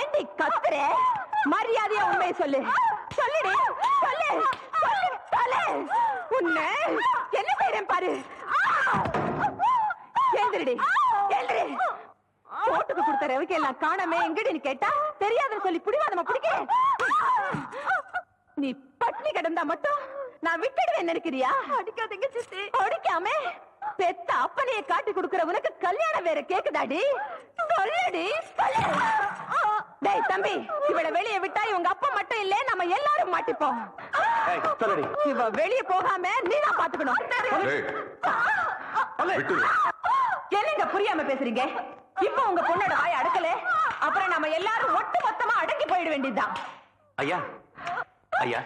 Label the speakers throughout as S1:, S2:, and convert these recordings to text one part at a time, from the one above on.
S1: ஏண்டி கத்துற? மரியாதையா உண்மையை சொல்லு. சொல்லுடி, சொல்லு, சொல்லு, சொல்லு. உன்னை என்ன செய்றேன் பாரு. எழுந்திருடி, எழுந்திரு. போட்டுக்கு கொடுத்த ரவிக்கு எல்லாம் காணாமே எங்கடின்னு கேட்டா தெரியாதுன்னு சொல்லி புடிவாதமா பிடிக்க. நீ பட்னி கிடந்தா மட்டும் நான் விட்டுடுவேன் நினைக்கிறியா? அடிக்காதீங்க சித்தி. அடிக்காம பெத்த அப்பனையே காட்டி கொடுக்கிற உனக்கு கல்யாணம் வேற கேக்குதாடி? சொல்லுடி, சொல்லு. டேய் தம்பி, இவளை வெளியே விட்டா இவங்க அப்பா மட்டும் இல்ல நம்ம எல்லாரும் மாட்டிப்போம். இவ வெளியே போகாம நீ தான் பாத்துக்கணும். என்னங்க புரியாம பேசுறீங்க? இப்ப உங்க பொண்ணோட வாய் அடக்கல, அப்புறம் நம்ம எல்லாரும் ஒட்டு மொத்தமா அடங்கி போயிட வேண்டியதுதான்.
S2: ஐயா ஐயா,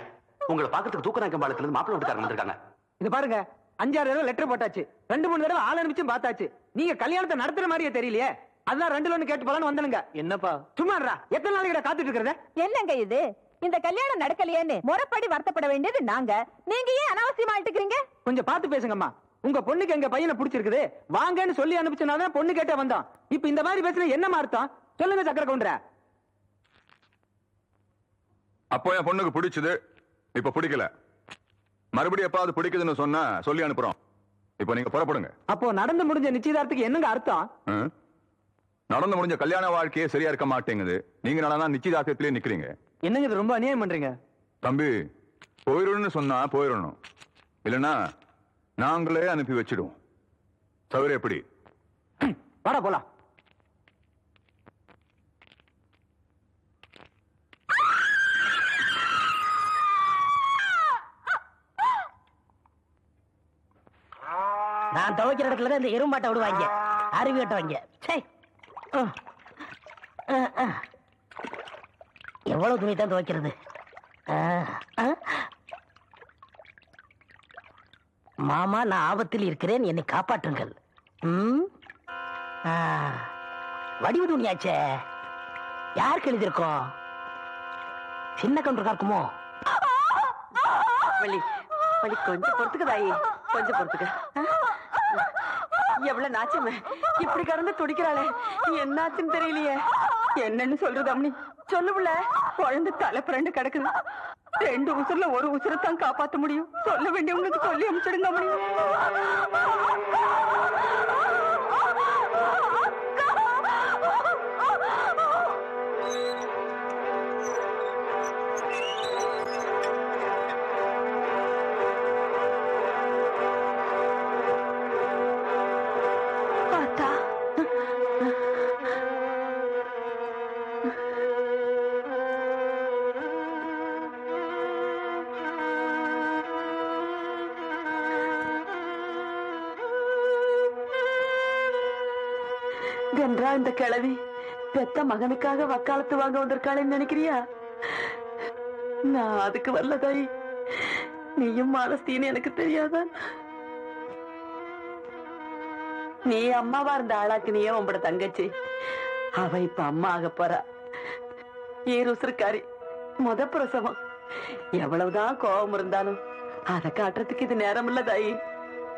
S2: உங்களை பாக்கிறதுக்கு தூக்கநாயக்கம் பாலத்துல இருந்து மாப்பிள்ளை வீட்டுக்காரங்க வந்திருக்காங்க.
S3: இது பாருங்க, 5-6 தடவை லெட்டர் போட்டாச்சு, 2-3 தடவை ஆள் அனுப்பிச்சும் பார்த்தாச்சு. நீங்க கல்யாணத்தை நடத்துற மாதிரியே தெரியலையே. அதான் 2 ஒண்ணு கேட்டு போலான்னு வந்தனுங்க. என்னப்பா சும்மாடா, எத்தனை நாளைக்கு காத்துட்டு இருக்கிறத?
S1: என்னங்க இது? இந்த கல்யாணம் நடக்கலையேன்னு முறைப்படி வருத்தப்பட வேண்டியது நாங்க. நீங்க ஏன் அனாவசியமா ஆயிட்டுக்கிறீங்க?
S3: கொஞ்சம் பார்த்து பேசுங்கம்மா. உங்க பொண்ணுக்கு எங்க பையனை பிடிச்சிருக்குது, வாங்கன்னு சொல்லி அனுப்பிச்சனாதான் பொண்ணு கேட்டே வந்தோம். இப்ப இந்த மாதிரி பேசுற என்ன அர்த்தம் சொல்லுங்க சக்கர கவுண்டர.
S4: அப்போ என் பொண்ணுக்கு பிடிச்சது, இப்ப பிடிக்கல. மறுபடியும் எப்பாவது பிடிக்குதுன்னு சொன்னா சொல்லி அனுப்புறோம். இப்ப நீங்க புறப்படுங்க.
S3: அப்போ நடந்து முடிஞ்ச நிச்சயதார்த்தத்துக்கு என்னங்க அர்த்தம்?
S4: நடந்து முடிஞ்ச கல்யாண வாழ்க்கையே சரியா இருக்க மாட்டேங்குது. நீங்க நல்லா நிச்சயதார்த்தத்திலே நிக்கிறீங்க.
S3: என்னங்க இது ரொம்ப அநியாயம் பண்றீங்க.
S4: தம்பி, போயிடணும்னு சொன்னா போயிடணும், இல்லைன்னா நாங்களே அனுப்பி வச்சிடுவோம். தவிர எப்படி?
S3: வாடா போலாம்.
S5: நான் துவைக்கிற இடத்துல இந்த எருமாட்டை விடுவாங்க, அருவி கட்டுவாங்க. எவ்வளவு துணி தான் துவைக்கிறது? மாமா, நான் ஆபத்தில் இருக்கிறேன், என்னை காப்பாற்றுங்கள். வடிவு துணியாச்சே, யாருக்கு எழுதியிருக்கோம்? சின்ன கவுண்டருக்கா இருக்குமோ?
S1: கொஞ்சம் பொறுத்துக்குதாயி, கொஞ்சம் பொறுத்துக்க. எவ்வளவு நாச்சமே இப்படி கடந்து துடிக்கிறாளே, என்னாச்சுன்னு தெரியலையே. என்னன்னு சொல்றது அம்மனி? சொல்லுல, குழந்தை தலை புரண்டு கிடக்குது. 2 உசுர்ல 1 உசுரத்தான் காப்பாற்ற முடியும். சொல்ல வேண்டியவங்களுக்கு சொல்லி அனுப்பிச்சிடுங்க அம்மனி. கன்றா, இந்த கிழவி பெத்த மகனுக்காக வக்காலத்து வாங்க வந்திருக்காளேன்னு நினைக்கிறியா? நான் அதுக்கு வரல தாயி. நீயும் மாலஸ்தீன்னு எனக்கு தெரியாதா? நீ அம்மாவா இருந்த ஆளாக்கு நீயே உங்களோட தங்கச்சி. அவ இப்ப அம்மா ஆக போறா. ஈருசுருக்காரி, முத பிரசவம். எவ்வளவுதான் கோபம் இருந்தாலும் அதை காட்டுறதுக்கு இது நேரம் இல்ல தாயி.